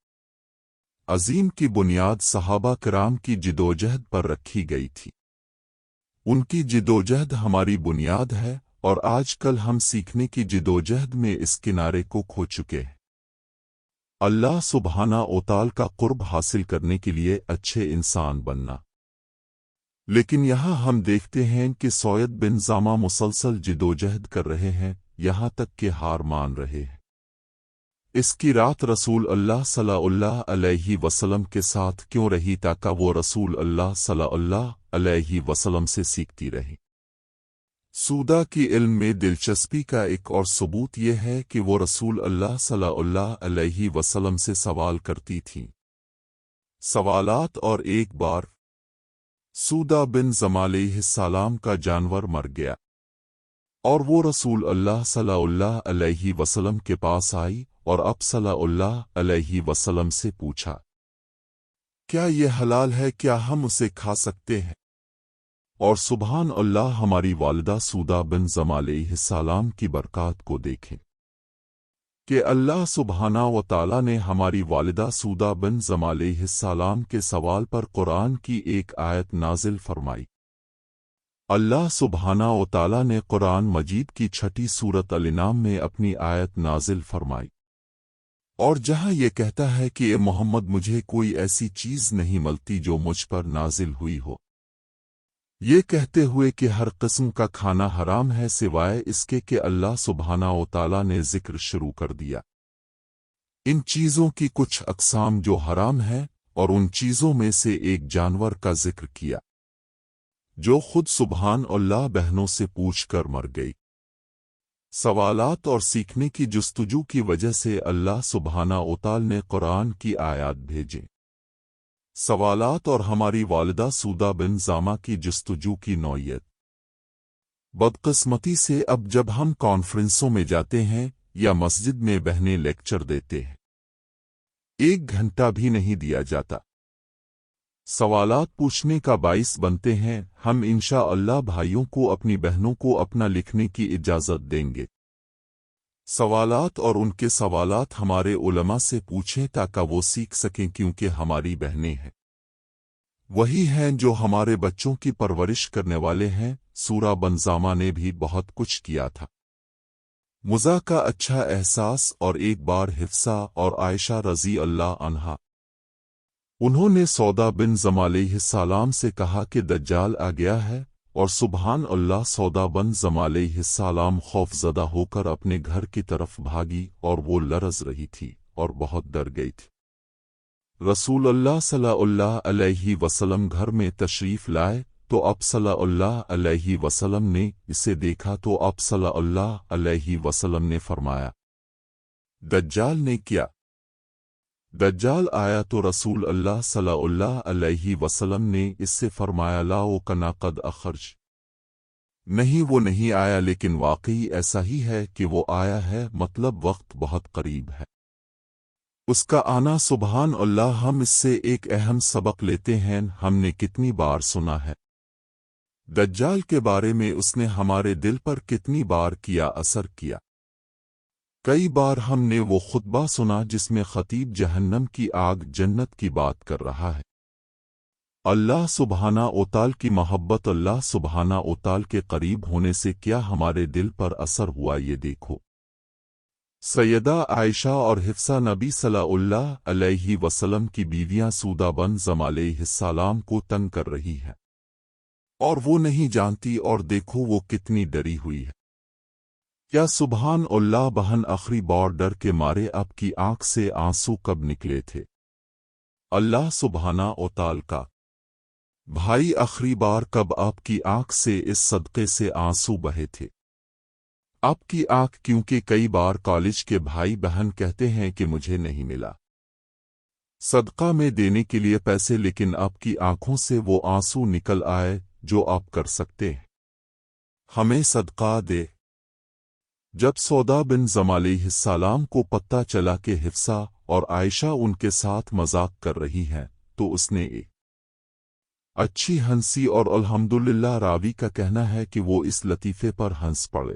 [SPEAKER 1] عظیم کی بنیاد صحابہ کرام کی جدوجہد پر رکھی گئی تھی۔ ان کی جدوجہد ہماری بنیاد ہے، اور آج کل ہم سیکھنے کی جدوجہد میں اس کنارے کو کھو چکے ہیں۔ اللہ سبحانہ و تعالی کا قرب حاصل کرنے کے لیے اچھے انسان بننا۔ لیکن یہاں ہم دیکھتے ہیں کہ سعید بن زامہ مسلسل جدوجہد کر رہے ہیں، یہاں تک کہ ہار مان رہے ہیں۔ اس کی رات رسول اللہ صلی اللہ علیہ وسلم کے ساتھ کیوں رہی تاکہ وہ رسول اللہ صلی اللہ علیہ وسلم سے سیکھتی رہی۔ سودا کی علم میں دلچسپی کا ایک اور ثبوت یہ ہے کہ وہ رسول اللہ صلی اللہ علیہ وسلم سے سوال کرتی تھیں۔ سوالات اور ایک بار سودا بن زمہ علیہ السلام کا جانور مر گیا، اور وہ رسول اللہ صلی اللہ علیہ وسلم کے پاس آئی اور اب صلی اللہ علیہ وسلم سے پوچھا، کیا یہ حلال ہے؟ کیا ہم اسے کھا سکتے ہیں؟ اور سبحان اللہ، ہماری والدہ سودا بن زمہ علیہ السلام کی برکات کو دیکھیں کہ اللہ سبحانہ و تعالی نے ہماری والدہ سودا بن زمہ علیہ السلام کے سوال پر قرآن کی ایک آیت نازل فرمائی۔ اللہ سبحانہ و تعالی نے قرآن مجید کی 6 سورت الانعام میں اپنی آیت نازل فرمائی، اور جہاں یہ کہتا ہے کہ اے محمد، مجھے کوئی ایسی چیز نہیں ملتی جو مجھ پر نازل ہوئی ہو، یہ کہتے ہوئے کہ ہر قسم کا کھانا حرام ہے سوائے اس کے کہ اللہ سبحانہ و تعالی نے ذکر شروع کر دیا ان چیزوں کی کچھ اقسام جو حرام ہیں، اور ان چیزوں میں سے ایک جانور کا ذکر کیا جو خود سبحان اللہ بہنوں سے پوچھ کر مر گئی۔ سوالات اور سیکھنے کی جستجو کی وجہ سے اللہ سبحانہ و تعالی نے قرآن کی آیات بھیجیں۔ سوالات اور ہماری والدہ سودا بن زامہ کی جستجو کی نوعیت۔ بدقسمتی سے اب جب ہم کانفرنسوں میں جاتے ہیں یا مسجد میں بہنیں لیکچر دیتے ہیں، 1 گھنٹہ بھی نہیں دیا جاتا۔ سوالات پوچھنے کا باعث بنتے ہیں، ہم انشاءاللہ بھائیوں کو اپنی بہنوں کو اپنا لکھنے کی اجازت دیں گے۔ سوالات اور ان کے سوالات ہمارے علماء سے پوچھیں تاکہ وہ سیکھ سکیں، کیونکہ ہماری بہنیں ہیں، وہی ہیں جو ہمارے بچوں کی پرورش کرنے والے ہیں۔ سورہ بن زامہ نے بھی بہت کچھ کیا تھا۔ مزہ کا اچھا احساس، اور ایک بار حفصہ اور عائشہ رضی اللہ عنہا انہوں نے سودا بن زمہ علیہ السلام سے کہا کہ دجال آ گیا ہے، اور سبحان اللہ، سودا بن زمہ علیہ السلام خوف زدہ ہو کر اپنے گھر کی طرف بھاگی، اور وہ لرز رہی تھی اور بہت ڈر گئی تھی۔ رسول اللہ صلی اللہ علیہ وسلم گھر میں تشریف لائے تو اب صلی اللہ علیہ وسلم نے اسے دیکھا تو اب صلی اللہ علیہ وسلم نے فرمایا، دجال نے کیا؟ دجال آیا تو رسول اللہ صلی اللہ علیہ وسلم نے اس سے فرمایا، لا وکنا قد اخرج، نہیں وہ نہیں آیا، لیکن واقعی ایسا ہی ہے کہ وہ آیا ہے، مطلب وقت بہت قریب ہے اس کا آنا۔ سبحان اللہ، ہم اس سے ایک اہم سبق لیتے ہیں۔ ہم نے کتنی بار سنا ہے دجال کے بارے میں، اس نے ہمارے دل پر کتنی بار کیا اثر کیا۔ کئی بار ہم نے وہ خطبہ سنا جس میں خطیب جہنم کی آگ جنت کی بات کر رہا ہے۔ اللہ سبحانہ و تعالی کی محبت، اللہ سبحانہ و تعالی کے قریب ہونے سے کیا ہمارے دل پر اثر ہوا، یہ دیکھو۔ سیدہ عائشہ اور حفصہ نبی صلی اللہ علیہ وسلم کی بیویاں سودا بن زمہ علیہ السلام کو تنگ کر رہی ہیں، اور وہ نہیں جانتی، اور دیکھو وہ کتنی ڈری ہوئی ہے۔ کیا سبحان اللہ، بہن آخری بار ڈر کے مارے آپ کی آنکھ سے آنسو کب نکلے تھے؟ اللہ سبحانہ و تعالی کا بھائی، آخری بار کب آپ کی آنکھ سے اس صدقے سے آنسو بہے تھے؟ آپ کی آنکھ، کیونکہ کئی بار کالج کے بھائی بہن کہتے ہیں کہ مجھے نہیں ملا صدقہ میں دینے کے لیے پیسے، لیکن آپ کی آنکھوں سے وہ آنسو نکل آئے جو آپ کر سکتے ہیں۔ ہمیں صدقہ دے۔ جب سودا بن زمہ علیہ السلام کو پتہ چلا کہ حفصہ اور عائشہ ان کے ساتھ مذاق کر رہی ہیں تو اس نے ایک اچھی ہنسی، اور الحمدللہ راوی کا کہنا ہے کہ وہ اس لطیفے پر ہنس پڑے۔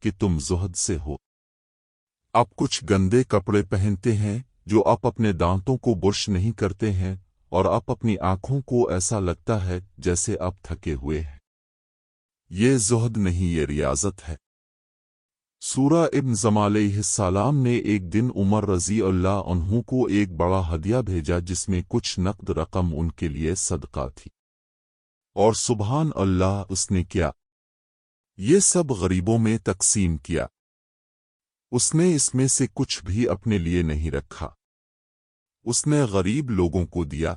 [SPEAKER 1] کہ تم زہد سے ہو۔ آپ کچھ گندے کپڑے پہنتے ہیں جو آپ اپنے دانتوں کو برش نہیں کرتے ہیں، اور آپ اپنی آنکھوں کو ایسا لگتا ہے جیسے آپ تھکے ہوئے ہیں۔ یہ زہد نہیں، یہ ریاضت ہے۔ سورہ ابن زمع علیہ السلام نے ایک دن عمر رضی اللہ عنہ کو ایک بڑا ہدیہ بھیجا جس میں کچھ نقد رقم ان کے لیے صدقہ تھی، اور سبحان اللہ اس نے کیا، یہ سب غریبوں میں تقسیم کیا۔ اس نے اس میں سے کچھ بھی اپنے لیے نہیں رکھا، اس نے غریب لوگوں کو دیا۔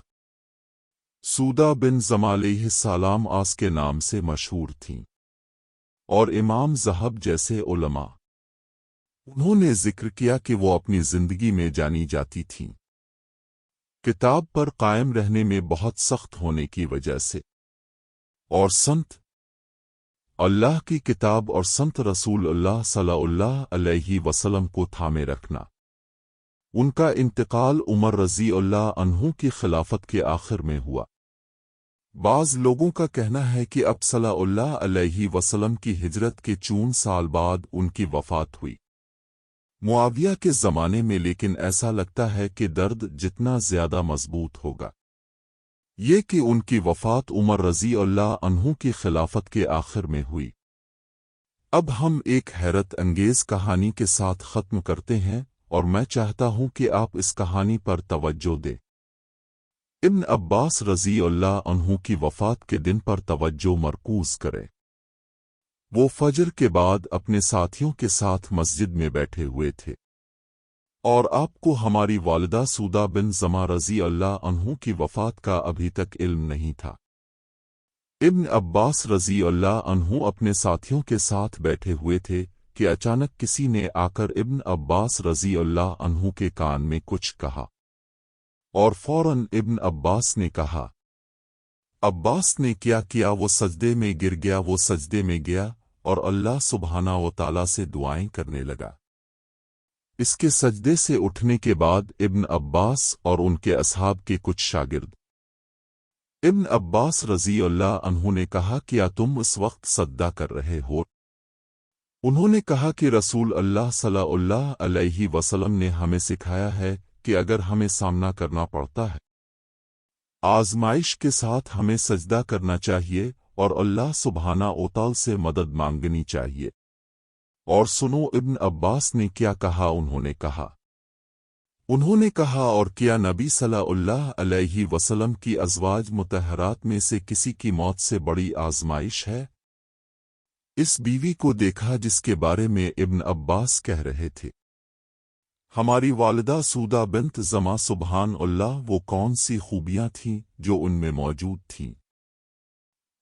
[SPEAKER 1] سودہ بن زمع علیہ السلام آس کے نام سے مشہور تھیں، اور امام ذہب جیسے علماء انہوں نے ذکر کیا کہ وہ اپنی زندگی میں جانی جاتی تھیں کتاب پر قائم رہنے میں بہت سخت ہونے کی وجہ سے، اور سنت اللہ کی کتاب اور سنت رسول اللہ صلی اللہ علیہ وسلم کو تھامے رکھنا۔ ان کا انتقال عمر رضی اللہ عنہ کی خلافت کے آخر میں ہوا۔ بعض لوگوں کا کہنا ہے کہ اب صلی اللہ علیہ وسلم کی ہجرت کے 4 سال بعد ان کی وفات ہوئی، معاویہ کے زمانے میں، لیکن ایسا لگتا ہے کہ درد جتنا زیادہ مضبوط ہوگا یہ کہ ان کی وفات عمر رضی اللہ عنہ کی خلافت کے آخر میں ہوئی۔ اب ہم ایک حیرت انگیز کہانی کے ساتھ ختم کرتے ہیں، اور میں چاہتا ہوں کہ آپ اس کہانی پر توجہ دیں۔ ابن عباس رضی اللہ عنہ کی وفات کے دن پر توجہ مرکوز کریں۔ وہ فجر کے بعد اپنے ساتھیوں کے ساتھ مسجد میں بیٹھے ہوئے تھے، اور آپ کو ہماری والدہ سودہ بن زمع رضی اللہ عنہ کی وفات کا ابھی تک علم نہیں تھا۔ ابن عباس رضی اللہ عنہ اپنے ساتھیوں کے ساتھ بیٹھے ہوئے تھے کہ اچانک کسی نے آ کر ابن عباس رضی اللہ عنہ کے کان میں کچھ کہا، اور فوراً ابن عباس نے کہا۔ عباس نے کیا کیا؟ وہ سجدے میں گر گیا، وہ سجدے میں گیا اور اللہ سبحانہ و تعالی سے دعائیں کرنے لگا۔ اس کے سجدے سے اٹھنے کے بعد ابن عباس اور ان کے اصحاب کے کچھ شاگرد ابن عباس رضی اللہ عنہ نے کہا، کیا تم اس وقت سجدہ کر رہے ہو؟ انہوں نے کہا کہ رسول اللہ صلی اللہ علیہ وسلم نے ہمیں سکھایا ہے کہ اگر ہمیں سامنا کرنا پڑتا ہے آزمائش کے ساتھ ہمیں سجدہ کرنا چاہیے اور اللہ سبحانہ و تعالی سے مدد مانگنی چاہیے۔ اور سنو ابن عباس نے کیا کہا، انہوں نے کہا اور کیا نبی صلی اللہ علیہ وسلم کی ازواج مطہرات میں سے کسی کی موت سے بڑی آزمائش ہے؟ اس بیوی کو دیکھا جس کے بارے میں ابن عباس کہہ رہے تھے، ہماری والدہ سودہ بنت زمع، سبحان اللہ، وہ کون سی خوبیاں تھیں جو ان میں موجود تھیں؟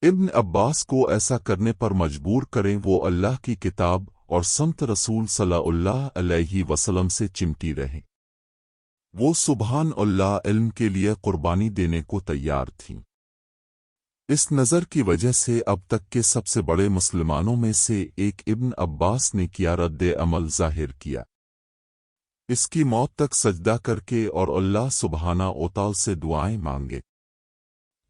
[SPEAKER 1] ابن عباس کو ایسا کرنے پر مجبور کریں، وہ اللہ کی کتاب اور سنت رسول صلی اللہ علیہ وسلم سے چمٹی رہیں۔ وہ سبحان اللہ علم کے لیے قربانی دینے کو تیار تھیں۔ اس نظر کی وجہ سے اب تک کے سب سے بڑے مسلمانوں میں سے ایک ابن عباس نے کیا رد عمل ظاہر کیا، اس کی موت تک سجدہ کر کے اور اللہ سبحانہ و تعالی سے دعائیں مانگے۔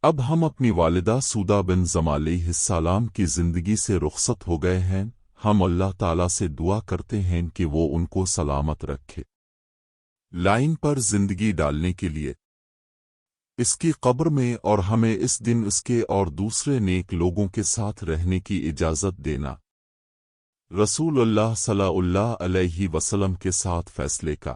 [SPEAKER 1] اب ہم اپنی والدہ سودہ بن زمع علیہ السلام کی زندگی سے رخصت ہو گئے ہیں، ہم اللہ تعالیٰ سے دعا کرتے ہیں کہ وہ ان کو سلامت رکھے، لائن پر زندگی ڈالنے کے لیے اس کی قبر میں، اور ہمیں اس دن اس کے اور دوسرے نیک لوگوں کے ساتھ رہنے کی اجازت دینا، رسول اللہ صلی اللہ علیہ وسلم کے ساتھ فیصلے کا